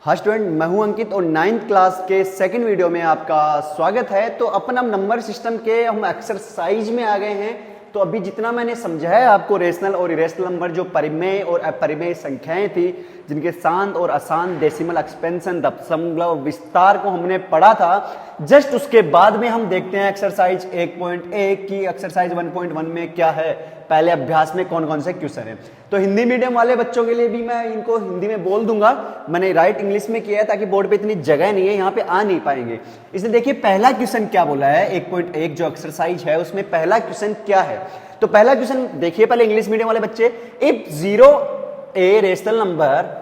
हाँ स्टूडेंट, मैं हूं अंकित और 9th क्लास के सेकंड वीडियो में आपका स्वागत है। तो अपन हम नंबर सिस्टम के हम एक्सरसाइज में आ गए हैं। तो अभी जितना मैंने समझाया आपको रेशनल और इरेशनल नंबर, जो परिमेय और अपरिमेय संख्याएं थी, जिनके शांत और अशांत डेसिमल एक्सपेंशन दशमलव विस्तार को हमने पढ़ा था। जस्ट उसके बाद में हम देखते हैं एक्सरसाइज 1.1 की एक्सरसाइज 1.1 में क्या है, पहले अभ्यास में कौन कौन से क्वेश्चन है। तो हिंदी मीडियम वाले बच्चों के लिए भी मैं इनको हिंदी में बोल दूंगा। मैंने राइट इंग्लिश में किया है ताकि बोर्ड पे इतनी जगह नहीं है, यहाँ पे आ नहीं पाएंगे। इसलिए देखिए पहला क्वेश्चन क्या बोला है, 1.1 जो एक्सरसाइज है उसमें पहला क्वेश्चन क्या है। तो पहला क्वेश्चन देखिए पहले इंग्लिश मीडियम वाले बच्चे, if zero a rational number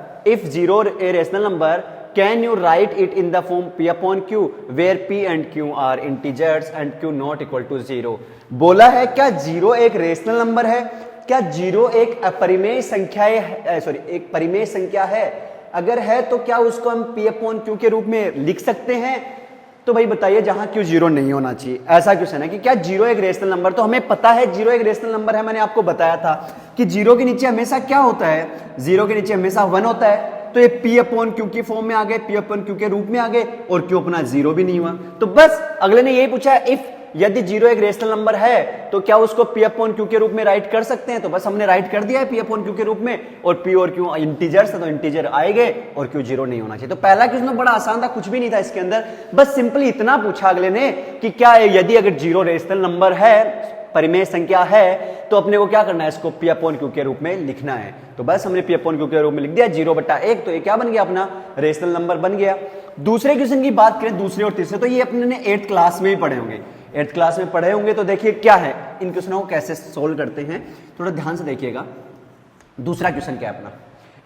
can you write it in the form p upon q where p and q are integers and q not equal to 0। बोला है क्या जीरो एक रेशनल नंबर है, क्या zero एक अपरिमेय संख्या है, एक परिमेय संख्या है। अगर है तो क्या उसको हम p अपॉन q के रूप में लिख सकते हैं। तो भाई बताइए जहां q जीरो नहीं होना चाहिए, ऐसा क्वेश्चन है कि क्या जीरो एक रेशनल नंबर। तो हमें पता है जीरो एक रेशनल नंबर है, मैंने आपको बताया था कि जीरो के नीचे हमेशा क्या होता है, जीरो के नीचे हमेशा 1 होता है। तो ये p अपॉन क्यू की फॉर्म में आ गए, p अपॉन क्यू के रूप में आ गए और q अपना जीरो भी नहीं हुआ। तो बस अगले ने यही पूछा इफ यदि जीरो एक रेशनल नंबर है तो क्या उसको p अपॉन क्यू के रूप में राइट कर सकते हैं। तो बस हमने राइट कर दिया है p अपॉन क्यू के रूप में, और p और q इंटीजर्स है तो इंटीजर आएंगे और q जीरो नहीं होना चाहिए। तो पहला क्वेश्चन बड़ा आसान था, कुछ भी नहीं था इसके अंदर, बस सिंपली इतना पूछा अगले ने कि क्या यदि अगर जीरो रेशनल नंबर है, परिमेय संख्या है, तो अपने को क्या करना है, इसको p अपॉन क्यू के रूप में लिखना है। तो बस हमने p अपॉन क्यू के रूप में लिख दिया 0/1, तो ये क्या बन गया, अपना रेशनल नंबर बन गया। दूसरे क्वेश्चन की बात करें, दूसरे और तीसरे, तो ये अपने ने 8th क्लास में ही पढ़े होंगे, 8th क्लास में पढ़े होंगे। तो देखिए क्या है, इन क्वेश्चनों को कैसे सोल्व करते हैं, थोड़ा ध्यान से देखिएगा। दूसरा क्वेश्चन क्या है अपना,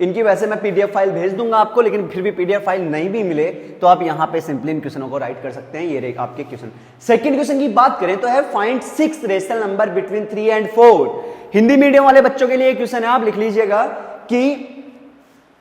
इनकी वैसे मैं पीडीएफ फाइल भेज दूंगा आपको, लेकिन फिर भी पीडीएफ फाइल नहीं भी मिले तो आप यहां पे सिंपली इन क्वेश्चनों को राइट कर सकते हैं। ये रहे आपके क्वेश्चन। सेकंड क्वेश्चन की बात करें तो है find 6 rational number between 3 and 4। Hindi medium वाले बच्चों के लिए क्वेश्चन है, आप लिख लीजिएगा कि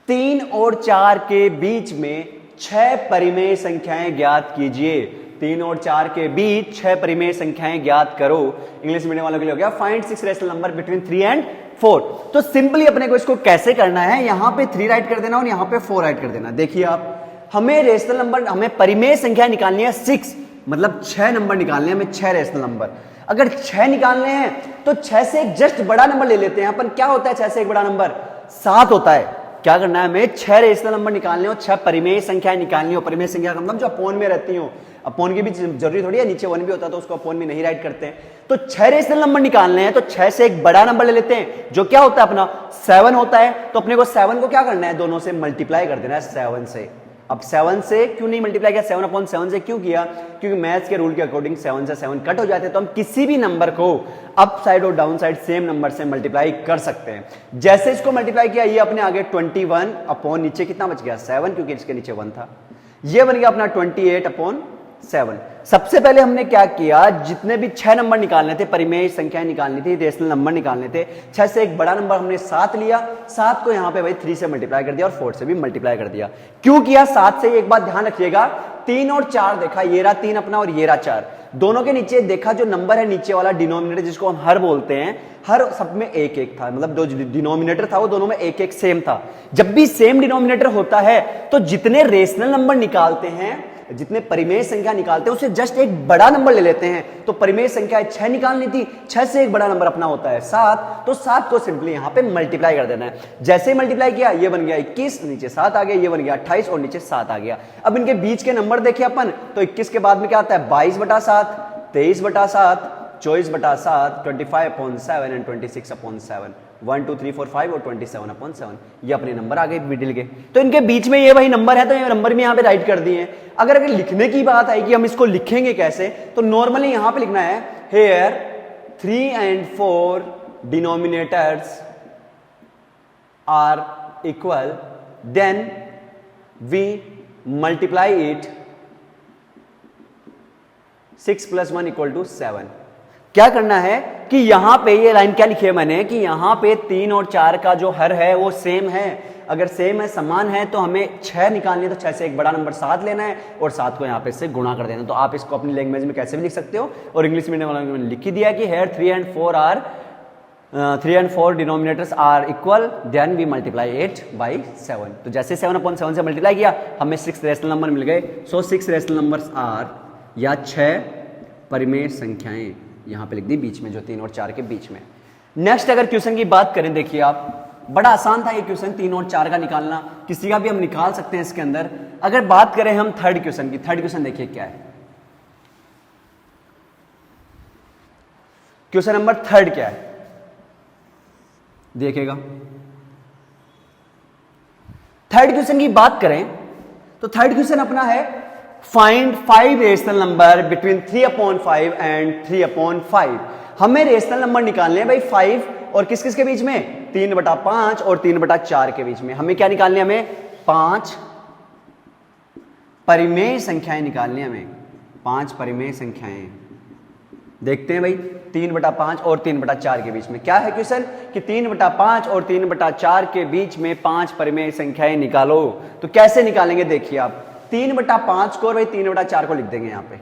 3 और 4 के बीच में 6 परिमेय संख्याएं ज्ञात कीजिए। 3 और 4 के बीच 6 परिमेय संख्याएं ज्ञात करो। इंग्लिश मीडियम वालों के लिए हो गया find 6 rational number between 3 and 4। तो सिंपली अपने को इसको कैसे करना है, यहां पे 3 राइट कर देना और यहां पे 4 राइट कर देना। देखिए आप, हमें रेशनल नंबर, हमें परिमेय संख्या निकालनी है 6, मतलब 6 नंबर निकालने हैं हमें, 6 रेशनल नंबर। अगर 6 निकालने हैं तो 6 से एक जस्ट बड़ा नंबर ले लेते हैं। अपन क्या होता है 6 से एक बड़ा नंबर, 7 होता है। क्या करना है, हमें 6 रेशनल नंबर निकालने हो, 6 परिमेय संख्याएं निकालनी हो। परिमेय संख्या का मतलब जो अपोन में रहती हो, अपोन की भी जरूरी थोड़ी है, नीचे 1 भी होता है तो उसको अपोन में नहीं राइट करते हैं। तो 6 रेशनल नंबर निकालने हैं तो 6 से एक बड़ा नंबर ले लेते हैं, जो क्या होता है अपना 7 होता है। तो अपने को 7 को क्या करना है, दोनों से मल्टीप्लाई कर देना है 7 से। अब 7 से क्यों नहीं मल्टीप्लाई किया, 7/7 से क्यों किया, क्योंकि मैथ्स के रूल के अकॉर्डिंग 7 से 7 कट हो जाते हैं। तो हम किसी भी नंबर को अप साइड और डाउन साइड सेम नंबर से मल्टीप्लाई कर सकते हैं। जैसे इसको मल्टीप्लाई किया, ये अपने आगे 21 अपॉन नीचे कितना बच गया 7, क्योंकि इसके नीचे 1 था। ये बन गया अपना 28/7। सबसे पहले हमने क्या किया, जितने भी 6 नंबर निकालने थे, परिमेय संख्याएं निकालनी थी, रेशनल नंबर निकालने थे, 6 से एक बड़ा नंबर हमने 7 लिया। 7 को यहां पे भाई 3 से मल्टीप्लाई कर दिया और 4 से भी मल्टीप्लाई कर दिया। क्यों किया 7 से, एक बात ध्यान रखिएगा, 3 और 4 देखा, ये रहा 3 अपना और ये रहा 4। दोनों के नीचे देखा जो नंबर है नीचे वाला डिनोमिनेटर, जिसको हम हर बोलते हैं, हर सब में 1-1 था, मतलब जो डिनोमिनेटर था वो दोनों में 1-1 सेम था। जब भी सेम डिनोमिनेटर होता है तो जितने रेशनल नंबर निकालते हैं, जितने परिमेय संख्या निकालते हैं, उससे जस्ट एक बड़ा नंबर ले लेते हैं। तो परिमेय संख्या 6 निकालनी थी, 6 से एक बड़ा नंबर अपना होता है 7, तो 7 को सिंपली यहां पे मल्टीप्लाई कर देना है। जैसे ही मल्टीप्लाई किया, ये बन गया 21, नीचे 7 आ गया, ये बन गया 28 और नीचे 7 आ गया। अब इनके बीच के नंबर देखिए अपन, तो 21 के बाद में क्या आता है 22/7, 23/7, 24/7, 25/7 एंड 26/7, 1 2 3 4 5 और 27/7। ये अपने नंबर आ गए मिडिल के। तो इनके बीच में ये वही नंबर है, तो ये नंबर भी यहां पे राइट कर दिए हैं। अगर लिखने की बात आई कि हम इसको लिखेंगे कैसे, तो नॉर्मली यहां पे लिखना है here 3 and 4 denominators are equal, then we multiply it 6 + 1 = 7। क्या करना है कि यहां पे ये लाइन क्या लिखी है मैंने, कि यहां पे 3 और 4 का जो हर है वो सेम है। अगर सेम है, समान है, तो हमें 6 निकालनी है, तो 6 से एक बड़ा नंबर 7 लेना है और 7 को यहां पे से गुणा कर देना। तो आप इसको अपनी लैंग्वेज में कैसे भी लिख सकते हो, और इंग्लिश मीडियम वालों में लिख ही दिया कि here 3 and 4 are 3 and 4 denominators are equal, then we multiply 8 by 7। तो जैसे 7/7 से मल्टीप्लाई किया हमें 6 रेशनल नंबर मिल गए। सो 6 रेशनल नंबर्स आर, या 6 परिमेय संख्याएं यहां पे लिख दी बीच में, जो 3 और 4 के बीच में। नेक्स्ट अगर क्वेश्चन की बात करें, देखिए आप, बड़ा आसान था ये क्वेश्चन 3 और 4 का निकालना, किसी का भी हम निकाल सकते हैं इसके अंदर। अगर बात करें हम थर्ड क्वेश्चन की, थर्ड क्वेश्चन देखिए क्या है, क्वेश्चन नंबर थर्ड क्या है देखिएगा। थर्ड क्वेश्चन की बात करें तो थर्ड क्वेश्चन अपना है find 5 rational number between 3/5 and 3/5। हमें रेशनल नंबर निकालने हैं भाई 5 और किस किस के बीच में, 3/5 और 3/4 के बीच में। हमें क्या निकालनी है, हमें 5 परिमेय संख्याएं निकालनी है, हमें 5 परिमेय संख्याएं। देखते हैं भाई 3/5 और 3/4 के बीच में क्या है क्वेश्चन, कि 3/5 और 3/4 के बीच में 5 परिमेय संख्याएं निकालो। तो कैसे निकालेंगे देखिए आप, 3/5 को और भाई 3/4 को लिख देंगे यहां पे।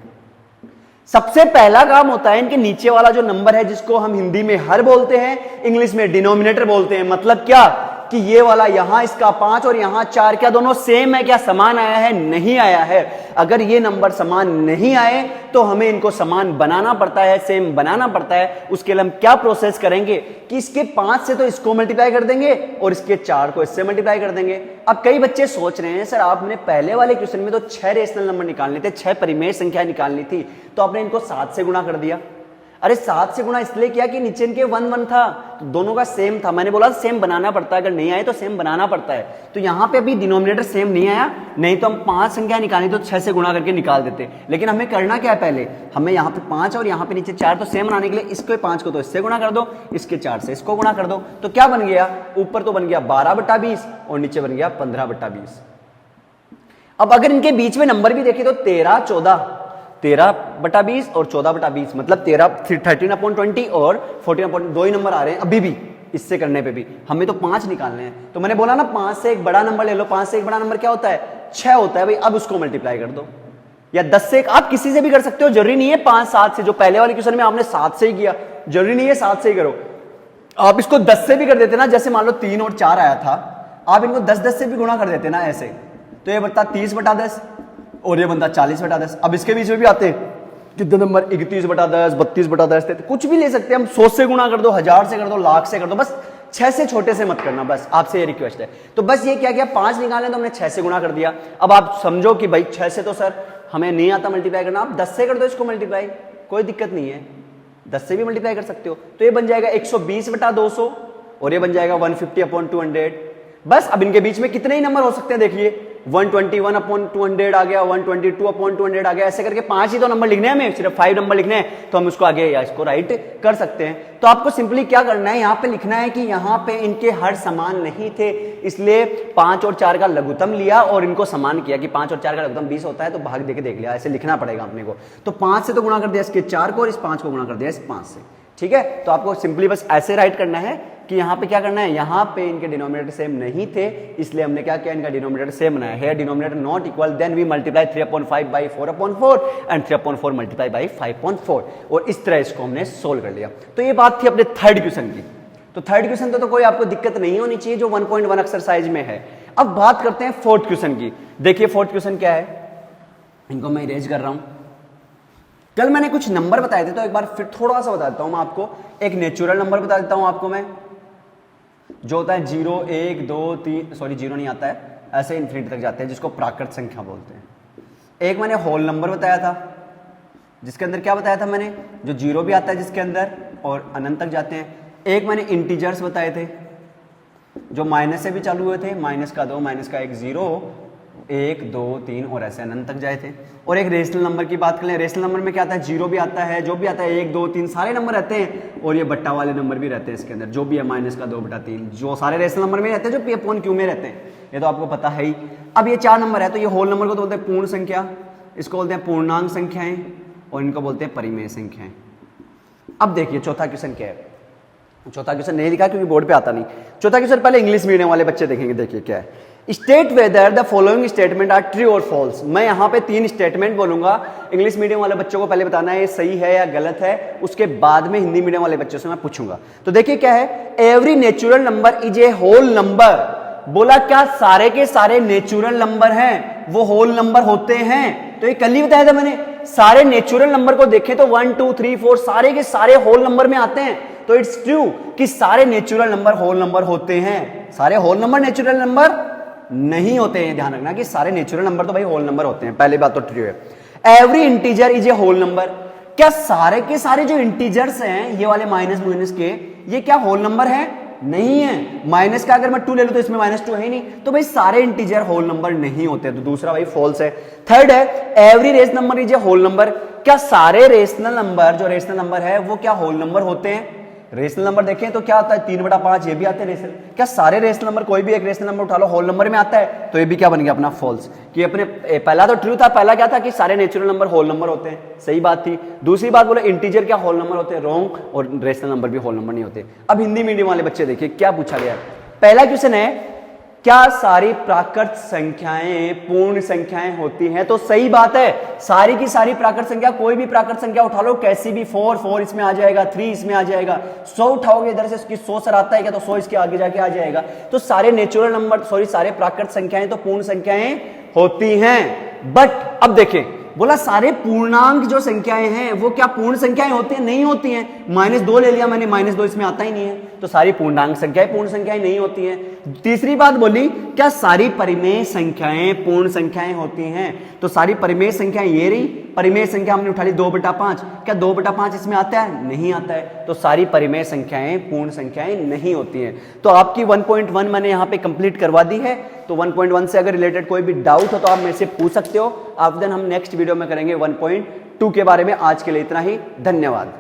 सबसे पहला काम होता है इनके नीचे वाला जो नंबर है, जिसको हम हिंदी में हर बोलते हैं, इंग्लिश में डिनोमिनेटर बोलते हैं। मतलब क्या कि ये वाला यहां इसका 5 और यहां 4, क्या दोनों सेम है, क्या समान आया है, नहीं आया है। अगर ये नंबर समान नहीं आए तो हमें इनको समान बनाना पड़ता है, सेम बनाना पड़ता है। उसके लिए हम क्या प्रोसेस करेंगे कि इसके 5 से तो इसको मल्टीप्लाई कर देंगे और इसके 4 को इससे मल्टीप्लाई कर देंगे। अब कई बच्चे सोच रहे हैं सर आपने पहले वाले क्वेश्चन में तो 6 रेशनल नंबर निकालने थे, 6 परिमेय संख्या निकालनी थी, तो आपने इनको 7 से गुणा कर दिया। अरे 7 से गुणा इसलिए किया कि नीचे इनके 1 था, तो दोनों का सेम था। मैंने बोला सेम बनाना पड़ता है, अगर नहीं आए तो सेम बनाना पड़ता है। तो यहां पे अभी डिनोमिनेटर सेम नहीं आया, नहीं तो हम 5 संख्या निकाली तो 6 से गुणा करके निकाल देते। लेकिन हमें करना क्या है, पहले हमें यहाँ पे 5 और यहाँ पे नीचे 4, तो सेम बनाने के लिए इसको 5 को तो इससे गुणा कर दो, इसके 4 से इसको गुणा कर दो। तो क्या बन गया, ऊपर तो बन गया 12/20 और नीचे बन गया 15/20। अब अगर इनके बीच में नंबर भी देखे तो 13/20 और 14/20, मतलब 13/20 और 14/20, दो ही नंबर आ रहे हैं अभी भी। इससे करने पे भी हमें तो 5 निकालने हैं। तो मैंने बोला ना 5 से एक बड़ा नंबर ले लो, 5 से एक बड़ा नंबर क्या होता है, 6 होता है भाई। अब उसको मल्टीप्लाई कर दो, या 10 से एक, आप किसी से भी कर सकते हो, जरूरी नहीं है 5 7 से। जो पहले वाले क्वेश्चन में आपने 7 से ही किया, जरूरी नहीं है 7 से ही करो। आप इसको 10 से भी कर देते ना, जैसे मान लो 3 और 4 आया था, आप इनको 10 से भी गुणा कर देते ना ऐसे, तो ये बनता 30/10 और ये बनता 40/10। अब इसके बीच में भी आते हैं कितने नंबर, 31/10, 32/10, कुछ भी ले सकते हैं हम। 100 से गुणा कर दो, 1000 से कर दो, लाख से कर दो, बस 6 से छोटे से मत करना, बस आपसे ये रिक्वेस्ट है। तो बस ये क्या किया, 5 निकालने तो हमने 6 से गुणा कर दिया। अब आप समझो कि भाई 6 से तो सर हमें नहीं आता मल्टीप्लाई करना, आप 10 से कर दो इसको मल्टीप्लाई, कोई दिक्कत नहीं है, 10 से भी मल्टीप्लाई कर सकते हो। तो ये बन जाएगा 120/200 और ये बन जाएगा 150/200। बस अब इनके बीच में कितने ही नंबर हो सकते हैं देखिए, 121/200 आ गया, 122/200 आ गया, ऐसे करके 5 ही तो नंबर लिखने हैं हमें, सिर्फ 5 नंबर लिखने हैं, तो हम उसको आगे या इसको राइट कर सकते हैं। तो आपको सिंपली क्या करना है, यहाँ पे लिखना है कि यहाँ पे इनके हर समान नहीं थे, इसलिए 5 और 4 का लघुत्तम लिया और इनको समान किया कि 5 और 4 का लघुत्तम 20 होता है, तो भाग देके देख लिया, ऐसे लिखना पड़ेगा अपने को। तो 5 से तो गुणा कर दिया इसके 4 को और इस 5 को गुणा कर दिया इस 5 से, ठीक है। तो आपको सिंपली बस ऐसे राइट करना है कि यहाँ पे क्या करना है, यहाँ पे इनके डिनोमिनेटर सेम नहीं थे, इसलिए हमने क्या किया, इनका डिनोमिनेटर सेम बनाया है। Denominator not equal, then we multiply 3/5 by 4/4 and 3/4 multiply by 5/4, और इस तरह इसको हमने सोल्व कर लिया। तो ये बात थी अपने थर्ड क्वेश्चन की। तो थर्ड क्वेश्चन तो कोई आपको दिक्कत नहीं होनी चाहिए, जो 1.1 एक्सरसाइज में है। अब बात करते हैं फोर्थ क्वेश्चन की। देखिए फोर्थ क्वेश्चन क्या है, इनको मैं इरेज कर रहा हूं। कल मैंने कुछ नंबर बताए थे, तो एक बार फिर थोड़ा सा बता देता हूं मैं आपको। एक नेचुरल नंबर बता देता हूं आपको मैं, जो होता है 0 1 2 3, सॉरी 0 नहीं आता है, ऐसे इन्फिनिटी तक जाते हैं, जिसको प्राकृत संख्या बोलते हैं। एक मैंने होल नंबर बताया था, जिसके अंदर क्या बताया था मैंने, जो 0 भी आता है जिसके अंदर और अनंत तक जाते हैं। एक मैंने इंटीजर्स बताए थे, जो माइनस से भी चालू हुए थे, -2 -1 0 1 2 3 और ऐसे अनंत तक जाए थे। और एक रेशनल नंबर की बात करें, रेशनल नंबर में क्या आता है, 0 भी आता है, जो भी आता है 1 2 3 सारे नंबर रहते हैं, और ये बट्टा वाले नंबर भी रहते हैं इसके अंदर, जो भी है -2/3, जो सारे रेशनल नंबर में रहते हैं, जो P/Q में रहते हैं, ये तो आपको पता है ही। अब ये 4 नंबर है, तो ये होल नंबर को तो बोलते हैं पूर्ण संख्या, इसको बोलते हैं पूर्णांक संख्याएं, और इनको बोलते हैं परिमेय संख्याएं। अब देखिए चौथा क्वेश्चन क्या है। चौथा क्वेश्चन नहीं लिखा क्योंकि बोर्ड पे आता नहीं। चौथा क्वेश्चन पहले इंग्लिश मीडियम वाले बच्चे देखेंगे। देखिए क्या है, state whether the following statement are true और फॉल्स। मैं यहां पे 3 स्टेटमेंट बोलूंगा, इंग्लिश मीडियम वाले बच्चों को पहले बताना है ये सही है या गलत है, उसके बाद में हिंदी मीडियम वाले बच्चों से मैं पूछूंगा। तो देखिए क्या है, every natural number is a whole number. बोला क्या सारे के सारे नेचुरल नंबर हैं वो होल नंबर होते हैं? तो ये कल ही बताया था मैंने, सारे नेचुरल नंबर को देखें तो 1 2 3 4 सारे के सारे होल नंबर में आते हैं। तो इट्स ट्रू कि सारे नेचुरल नंबर होल नंबर होते हैं। सारे होल नंबर नेचुरल नंबर नहीं होते हैं, ध्यान रखना कि सारे नेचुरल नंबर तो भाई होल नंबर होते हैं, पहली बात तो ट्रू है। Every integer is a whole number. क्या सारे के सारे जो इंटीजर्स हैं ये वाले माइनस माइनस के, ये क्या होल नंबर है? नहीं है। माइनस का अगर मैं 2 ले लूं तो इसमें -2 है ही नहीं, तो भाई सारे इंटीजर होल नंबर नहीं होते, तो दूसरा भाई फॉल्स है। थर्ड है, every rational number is a whole number. क्या सारे रेशनल नंबर जो रेशनल नंबर है वो क्या होल नंबर होते हैं? रेशनल नंबर देखें तो क्या आता है, 3/5 ये भी आते हैं रेशनल। क्या सारे रेशनल नंबर, कोई भी एक रेशनल नंबर उठा लो होल नंबर में आता है? तो ये भी क्या बन गया अपना फॉल्स, कि अपने पहला तो ट्रू था, पहला क्या था कि सारे नेचुरल नंबर होल नंबर होते हैं, सही बात थी। दूसरी बात बोले इंटीजर क्या होल नंबर होते हैं, रॉन्ग, और रेशनल नंबर भी होल नंबर नहीं होते। अब हिंदी मीडियम वाले बच्चे देखिए क्या पूछा गया। पहला क्वेश्चन है, क्या सारी प्राकृत संख्याएं पूर्ण संख्याएं होती हैं? तो सही बात है, सारी की सारी प्राकृत संख्या, कोई भी प्राकृत संख्या उठा लो, कैसी भी, 4 इसमें आ जाएगा, 3 इसमें आ जाएगा, 100 उठाओगे इधर से, इसकी 100 सर आता है क्या, तो 100 इसके आगे जाके आ जाएगा। तो सारे नेचुरल नंबर, सॉरी सारे प्राकृत संख्याएं तो पूर्ण संख्याएं होती हैं। बट अब देखें, बोला सारे पूर्णांक जो संख्याएं हैं वो क्या पूर्ण संख्याएं होती हैं? नहीं होती हैं। -2 ले लिया मैंने, -2 इसमें आता ही नहीं है, तो सारी पूर्णांक संख्याएं पूर्ण संख्याएं नहीं होती हैं। तीसरी बात बोली, क्या सारी परिमेय संख्याएं पूर्ण संख्याएं होती हैं? तो सारी परिमेय संख्याएं ये रही, परिमेय संख्या हमने उठा ली 2/5, क्या 2/5 इसमें आता है? नहीं आता है, तो सारी परिमेय संख्याएं पूर्ण संख्याएं नहीं होती हैं। तो आपकी 1.1 मैंने यहाँ पे कंप्लीट करवा दी है। तो 1.1 से अगर रिलेटेड कोई भी डाउट हो तो आप मेरे से पूछ सकते हो। आफ्टर देन हम नेक्स्ट वीडियो में करेंगे 1.2 के बारे में। आज के लिए इतना ही, धन्यवाद।